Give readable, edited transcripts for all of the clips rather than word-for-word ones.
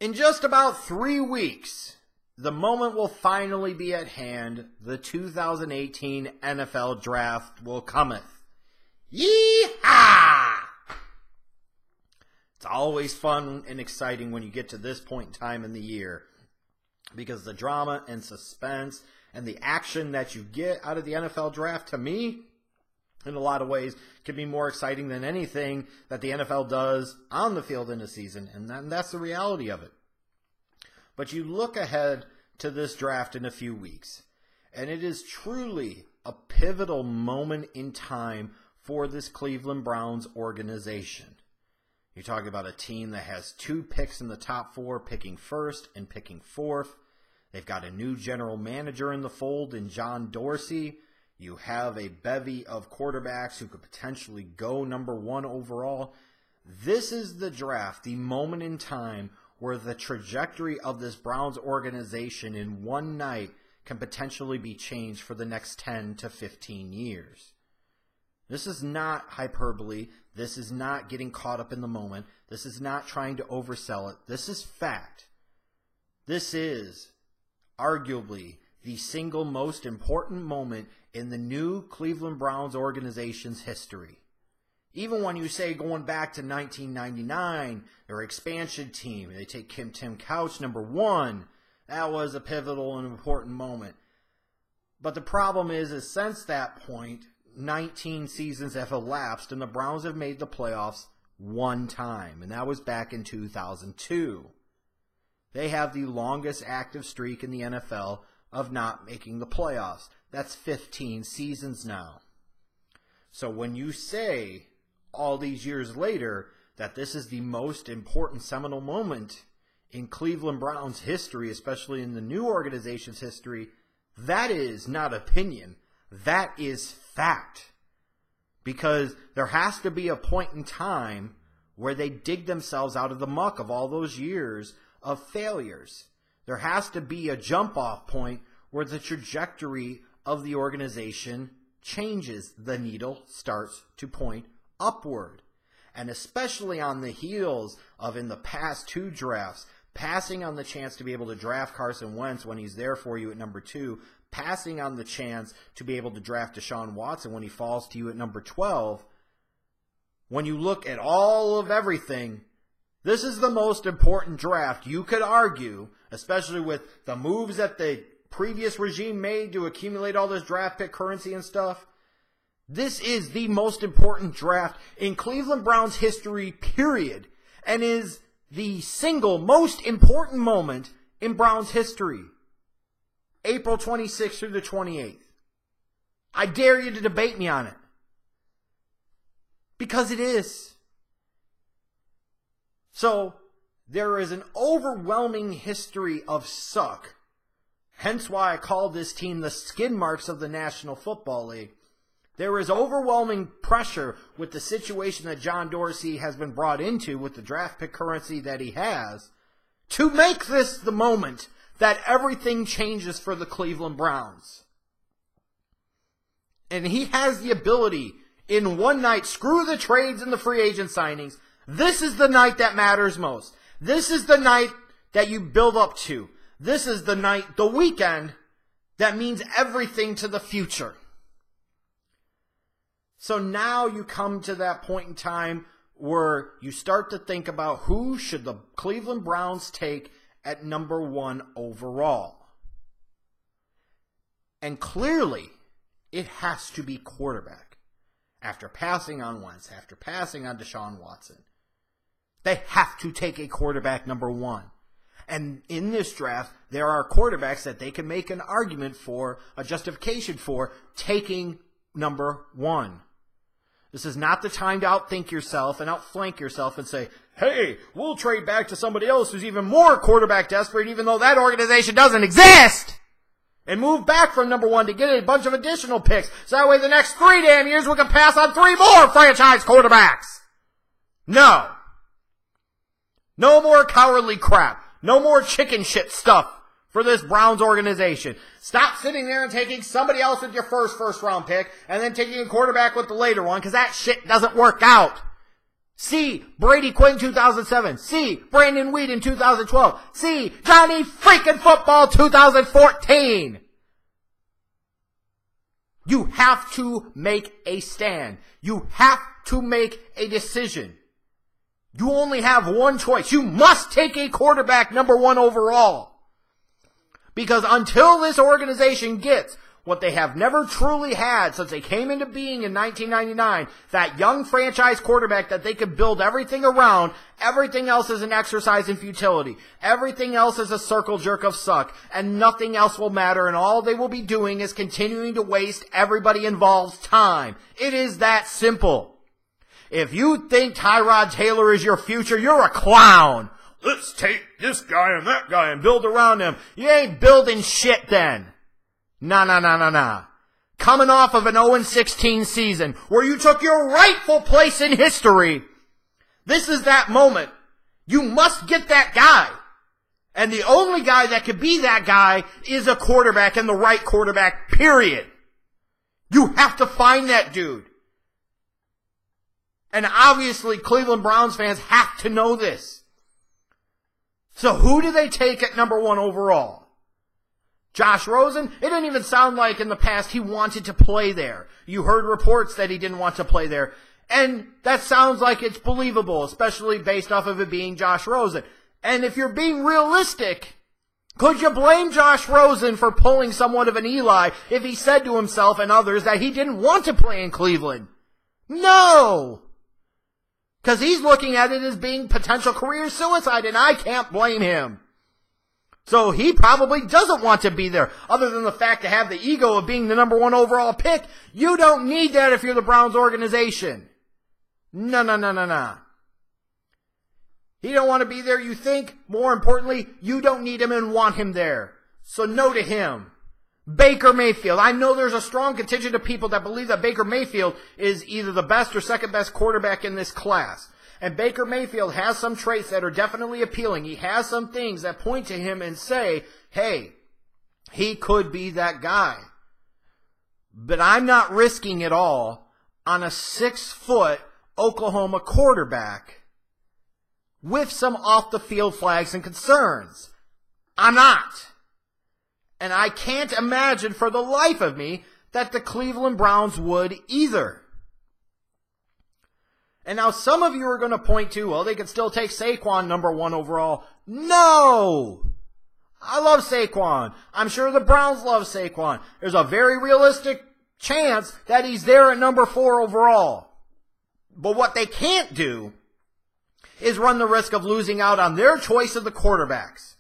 In just about 3 weeks, the moment will finally be at hand. The 2018 NFL Draft will cometh. Yee-haw! It's always fun and exciting when you get to this point in time in the year, because the drama and suspense and the action that you get out of the NFL Draft, to me, in a lot of ways, can be more exciting than anything that the NFL does on the field in a season, and that's the reality of it. But you look ahead to this draft in a few weeks, and it is truly a pivotal moment in time for this Cleveland Browns organization. You're talking about a team that has 2 picks in the top 4, picking first and picking fourth. They've got a new general manager in the fold in John Dorsey. You have a bevy of quarterbacks who could potentially go number 1 overall. This is the draft, the moment in time where the trajectory of this Browns organization in one night can potentially be changed for the next 10 to 15 years. This is not hyperbole. This is not getting caught up in the moment. This is not trying to oversell it. This is fact. This is arguably the single most important moment in the new Cleveland Browns organization's history. Even when you say going back to 1999, their expansion team, they take Tim Couch number 1, that was a pivotal and important moment. But the problem is since that point, 19 seasons have elapsed and the Browns have made the playoffs 1 time, and that was back in 2002. They have the longest active streak in the NFL of not making the playoffs. That's 15 seasons now. So when you say all these years later that this is the most important seminal moment in Cleveland Browns history, especially in the new organization's history, that is not opinion. That is fact. Because there has to be a point in time where they dig themselves out of the muck of all those years of failures. There has to be a jump-off point where the trajectory of the organization changes. The needle starts to point upward. And especially on the heels of, in the past 2 drafts, passing on the chance to be able to draft Carson Wentz when he's there for you at number 2, passing on the chance to be able to draft Deshaun Watson when he falls to you at number 12, when you look at all of everything, this is the most important draft, you could argue, especially with the moves that the previous regime made to accumulate all this draft pick currency and stuff. This is the most important draft in Cleveland Browns history, period, and is the single most important moment in Browns history. April 26th through the 28th. I dare you to debate me on it. Because it is. So, there is an overwhelming history of suck. Hence why I call this team the skid marks of the National Football League. There is overwhelming pressure with the situation that John Dorsey has been brought into with the draft pick currency that he has to make this the moment that everything changes for the Cleveland Browns. And he has the ability in one night, screw the trades and the free agent signings. This is the night that matters most. This is the night that you build up to. This is the night, the weekend, that means everything to the future. So now you come to that point in time where you start to think about who should the Cleveland Browns take at number 1 overall. And clearly, it has to be quarterback. After passing on Wentz, after passing on Deshaun Watson, they have to take a quarterback number 1. And in this draft, there are quarterbacks that they can make an argument for, a justification for, taking number 1. This is not the time to outthink yourself and outflank yourself and say, hey, we'll trade back to somebody else who's even more quarterback desperate, even though that organization doesn't exist, and move back from number 1 to get a bunch of additional picks. So that way the next 3 damn years we can pass on 3 more franchise quarterbacks. No. No more cowardly crap. No more chicken shit stuff for this Browns organization. Stop sitting there and taking somebody else with your first round pick and then taking a quarterback with the later one, because that shit doesn't work out. C. Brady Quinn 2007. C. Brandon Weed in 2012. C. Johnny freaking Football 2014. You have to make a stand. You have to make a decision. You only have one choice. You must take a quarterback number 1 overall. Because until this organization gets what they have never truly had since they came into being in 1999, that young franchise quarterback that they could build everything around, everything else is an exercise in futility. Everything else is a circle jerk of suck, and nothing else will matter, and all they will be doing is continuing to waste everybody involved's time. It is that simple. If you think Tyrod Taylor is your future, you're a clown. Let's take this guy and that guy and build around him. You ain't building shit then. Nah. Coming off of an 0-16 season where you took your rightful place in history, this is that moment. You must get that guy. And the only guy that could be that guy is a quarterback, and the right quarterback, period. You have to find that dude. And obviously Cleveland Browns fans have to know this. So who do they take at number 1 overall? Josh Rosen? It didn't even sound like in the past he wanted to play there. You heard reports that he didn't want to play there. And that sounds like it's believable, especially based off of it being Josh Rosen. And if you're being realistic, could you blame Josh Rosen for pulling somewhat of an Eli if he said to himself and others that he didn't want to play in Cleveland? No! Because he's looking at it as being potential career suicide, and I can't blame him. So he probably doesn't want to be there, other than the fact to have the ego of being the number 1 overall pick. You don't need that if you're the Browns organization. No. He don't want to be there, you think? More importantly, you don't need him and want him there. So no to him. Baker Mayfield. I know there's a strong contingent of people that believe that Baker Mayfield is either the best or second best quarterback in this class. And Baker Mayfield has some traits that are definitely appealing. He has some things that point to him and say, hey, he could be that guy. But I'm not risking it all on a 6-foot Oklahoma quarterback with some off-the-field flags and concerns. I'm not. And I can't imagine for the life of me that the Cleveland Browns would either. And now some of you are going to point to, well, they could still take Saquon number 1 overall. No! I love Saquon. I'm sure the Browns love Saquon. There's a very realistic chance that he's there at number 4 overall. But what they can't do is run the risk of losing out on their choice of the quarterbacks.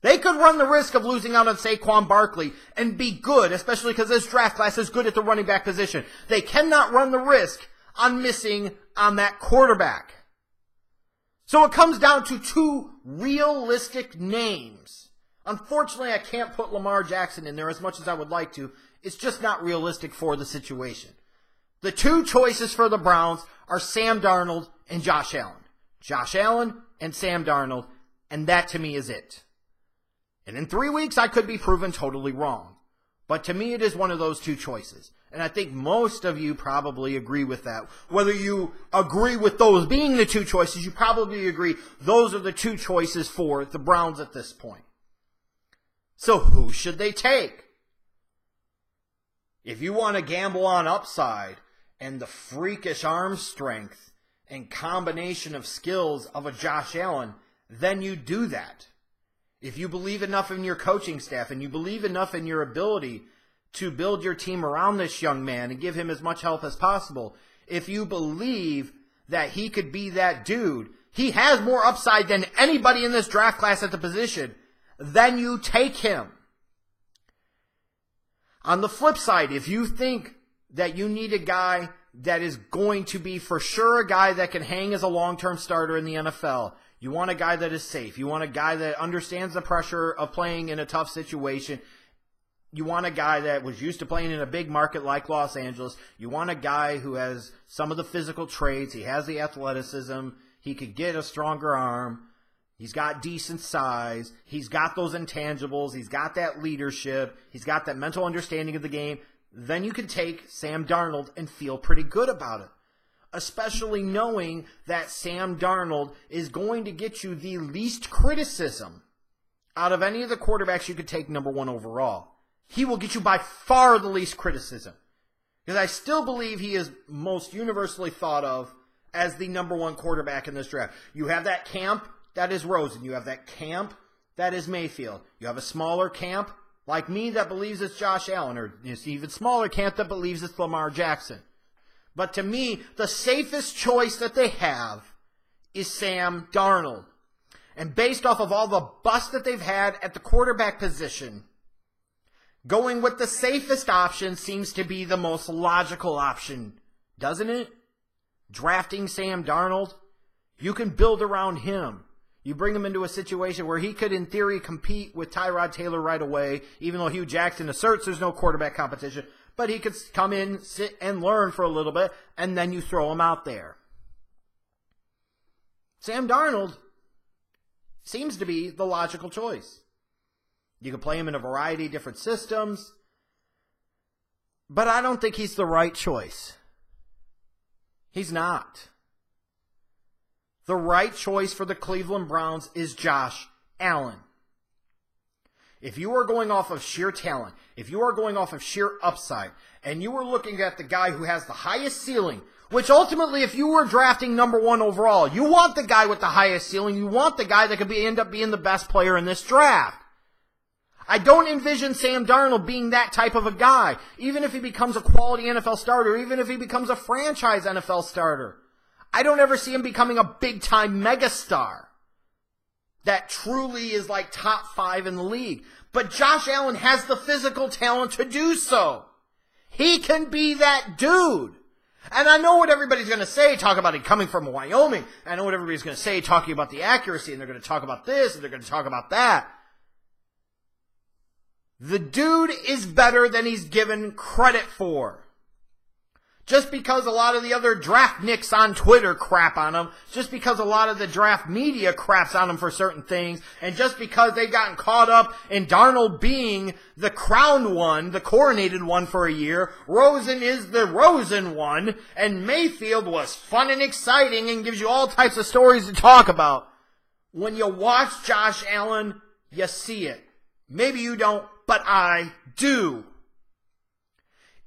They could run the risk of losing out on Saquon Barkley and be good, especially because this draft class is good at the running back position. They cannot run the risk on missing on that quarterback. So it comes down to 2 realistic names. Unfortunately, I can't put Lamar Jackson in there as much as I would like to. It's just not realistic for the situation. The 2 choices for the Browns are Sam Darnold and Josh Allen. Josh Allen and Sam Darnold, and that to me is it. And in 3 weeks, I could be proven totally wrong. But to me, it is one of those 2 choices. And I think most of you probably agree with that. Whether you agree with those being the 2 choices, you probably agree those are the 2 choices for the Browns at this point. So who should they take? If you want to gamble on upside and the freakish arm strength and combination of skills of a Josh Allen, then you do that. If you believe enough in your coaching staff and you believe enough in your ability to build your team around this young man and give him as much help as possible, if you believe that he could be that dude, he has more upside than anybody in this draft class at the position, then you take him. On the flip side, if you think that you need a guy that is going to be for sure a guy that can hang as a long-term starter in the NFL, you want a guy that is safe. You want a guy that understands the pressure of playing in a tough situation. You want a guy that was used to playing in a big market like Los Angeles. You want a guy who has some of the physical traits. He has the athleticism. He could get a stronger arm. He's got decent size. He's got those intangibles. He's got that leadership. He's got that mental understanding of the game. Then you can take Sam Darnold and feel pretty good about it. especially knowing that Sam Darnold is going to get you the least criticism out of any of the quarterbacks you could take number one overall. He will get you by far the least criticism. Because I still believe he is most universally thought of as the number one quarterback in this draft. You have that camp, that is Rosen. You have that camp, that is Mayfield. You have a smaller camp, like me, that believes it's Josh Allen, or it's even smaller camp that believes it's Lamar Jackson. But to me, the safest choice that they have is Sam Darnold. And based off of all the bust that they've had at the quarterback position, going with the safest option seems to be the most logical option, doesn't it? Drafting Sam Darnold, you can build around him. You bring him into a situation where he could, in theory, compete with Tyrod Taylor right away, even though Hugh Jackson asserts there's no quarterback competition. But he could come in, sit, and learn for a little bit, and then you throw him out there. Sam Darnold seems to be the logical choice. You can play him in a variety of different systems, but I don't think he's the right choice. He's not. The right choice for the Cleveland Browns is Josh Allen. If you are going off of sheer talent, if you are going off of sheer upside, and you are looking at the guy who has the highest ceiling, which ultimately, if you were drafting number one overall, you want the guy with the highest ceiling. You want the guy that could end up being the best player in this draft. I don't envision Sam Darnold being that type of a guy, even if he becomes a quality NFL starter, even if he becomes a franchise NFL starter. I don't ever see him becoming a big-time megastar that truly is like top 5 in the league. But Josh Allen has the physical talent to do so. He can be that dude. And I know what everybody's going to say, talk about it coming from Wyoming. I know what everybody's going to say, talking about the accuracy, and they're going to talk about this, and they're going to talk about that. The dude is better than he's given credit for. Just because a lot of the other draft nicks on Twitter crap on him, just because a lot of the draft media craps on him for certain things, and just because they've gotten caught up in Darnold being the crowned one, the coronated one for a year, Rosen is the Rosen one, and Mayfield was fun and exciting and gives you all types of stories to talk about. When you watch Josh Allen, you see it. Maybe you don't, but I do.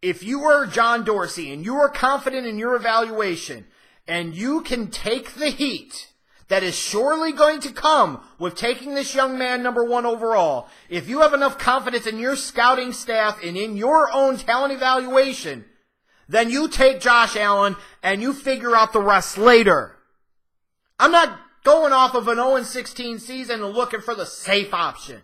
If you are John Dorsey and you are confident in your evaluation and you can take the heat that is surely going to come with taking this young man number one overall, if you have enough confidence in your scouting staff and in your own talent evaluation, then you take Josh Allen and you figure out the rest later. I'm not going off of an 0-16 season and looking for the safe option.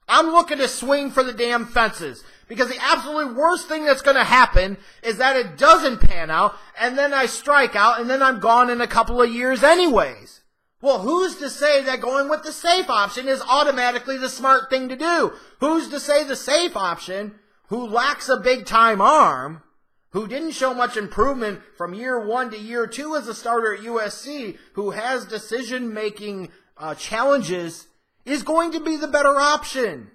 I'm looking to swing for the damn fences. Because the absolute worst thing that's going to happen is that it doesn't pan out, and then I strike out, and then I'm gone in a couple of years anyways. Well, who's to say that going with the safe option is automatically the smart thing to do? Who's to say the safe option, who lacks a big-time arm, who didn't show much improvement from year 1 to year 2 as a starter at USC, who has decision-making challenges, is going to be the better option?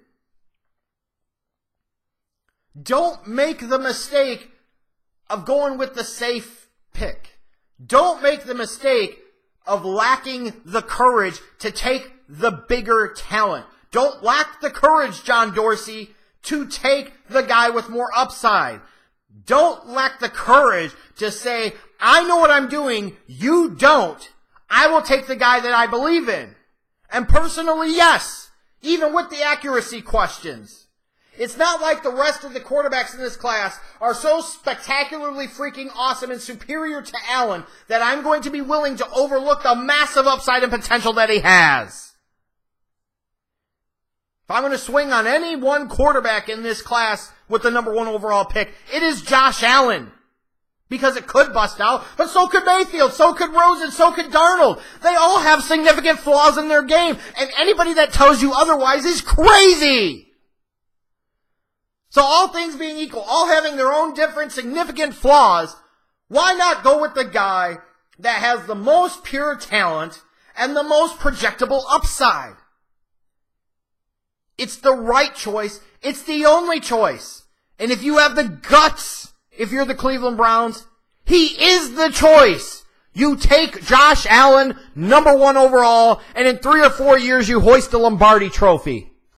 Don't make the mistake of going with the safe pick. Don't make the mistake of lacking the courage to take the bigger talent. Don't lack the courage, John Dorsey, to take the guy with more upside. Don't lack the courage to say, I know what I'm doing, you don't. I will take the guy that I believe in. And personally, yes, even with the accuracy questions. It's not like the rest of the quarterbacks in this class are so spectacularly freaking awesome and superior to Allen that I'm going to be willing to overlook the massive upside and potential that he has. If I'm going to swing on any one quarterback in this class with the number one overall pick, it is Josh Allen. Because it could bust out, but so could Mayfield, so could Rosen, so could Darnold. They all have significant flaws in their game, and anybody that tells you otherwise is crazy. So all things being equal, all having their own different significant flaws, why not go with the guy that has the most pure talent and the most projectable upside? It's the right choice. It's the only choice. And if you have the guts, if you're the Cleveland Browns, He is the choice. You take Josh Allen, number 1 overall, and in 3 or 4 years you hoist the Lombardi trophy.